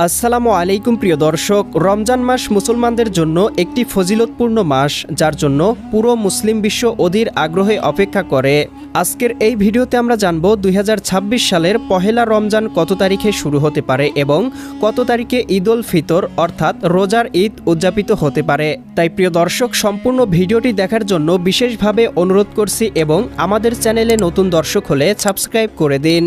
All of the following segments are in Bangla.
আসসালামু আলাইকুম প্রিয় দর্শক, রমজান মাস মুসলমানদের জন্য একটি ফজিলতপূর্ণ মাস, যার জন্য পুরো মুসলিম বিশ্ব অধীর আগ্রহে অপেক্ষা করে। আজকের এই ভিডিওতে আমরা জানব 2026 সালের পহেলা রমজান কত তারিখে শুরু হতে পারে এবং কত তারিখে ঈদ উল ফিতর অর্থাৎ রোজার ঈদ উদযাপিত হতে পারে। তাই প্রিয় দর্শক, সম্পূর্ণ ভিডিওটি দেখার জন্য বিশেষভাবে অনুরোধ করছি এবং আমাদের চ্যানেলে নতুন দর্শক হলে সাবস্ক্রাইব করে দিন।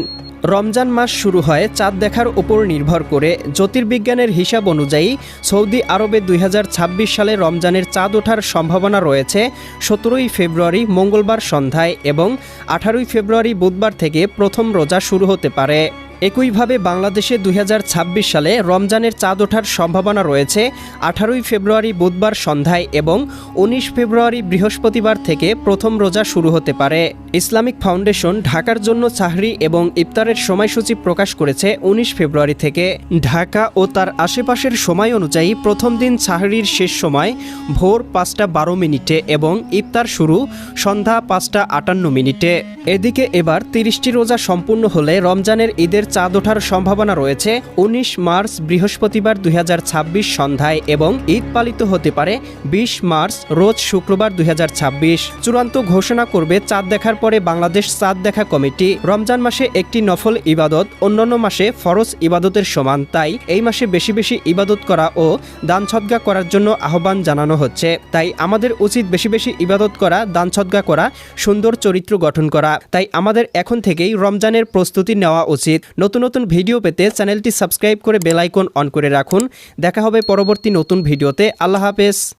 রমজান মাস শুরু হয় চাঁদ দেখার উপর নির্ভর করে। জ্যোতির্বিজ্ঞানের হিসাব অনুযায়ী সৌদি আরবে 2026 সালে রমজানের চাঁদ ওঠার সম্ভাবনা রয়েছে 17ই ফেব্রুয়ারি মঙ্গলবার সন্ধ্যায় এবং 18ই ফেব্রুয়ারি বুধবার থেকে প্রথম রোজা শুরু হতে পারে। একইভাবে বাংলাদেশে 2026 সালে রমজানের চাঁদ ওঠার সম্ভাবনা রয়েছে 18ই ফেব্রুয়ারি বুধবার সন্ধ্যায় এবং 19 ফেব্রুয়ারি বৃহস্পতিবার থেকে প্রথম রোজা শুরু হতে পারে। ইসলামিক ফাউন্ডেশন ঢাকার জন্য সাহরি এবং ইফতারের সময়সূচি প্রকাশ করেছে 19 ফেব্রুয়ারি থেকে। ঢাকা ও তার আশেপাশের সময় অনুযায়ী প্রথম দিন সাহরির শেষ সময় ভোর 5:12 এবং ইফতার শুরু সন্ধ্যা 5:58। এদিকে এবার 30টি রোজা সম্পূর্ণ হলে রমজানের ঈদের চাঁদ ওঠার সম্ভাবনা রয়েছে 19 মার্চ বৃহস্পতিবার 2026 সন্ধ্যায় এবং ঈদ পালিত হতে পারে 20 মার্চ রোজ শুক্রবার 2026। চূড়ান্ত ঘোষণা করবে চাঁদ দেখার পরে বাংলাদেশ চাঁদ দেখা কমিটি। রমজান মাসে একটি নফল ইবাদত অন্যান্য মাসে ফরজ ইবাদতের সমান, তাই এই মাসে বেশি বেশি ইবাদত করা ও দান সদকা করার জন্য আহ্বান জানানো হচ্ছে। তাই আমাদের উচিত বেশি বেশি ইবাদত করা, দান সদকা করা, সুন্দর চরিত্র গঠন করা। তাই আমাদের এখন থেকেই রমজানের প্রস্তুতি নেওয়া উচিত। নতুন নতুন ভিডিও পেতে চ্যানেলটি সাবস্ক্রাইব করে বেল আইকন অন করে রাখুন। দেখা হবে পরবর্তী নতুন ভিডিওতে। আল্লাহ হাফেজ।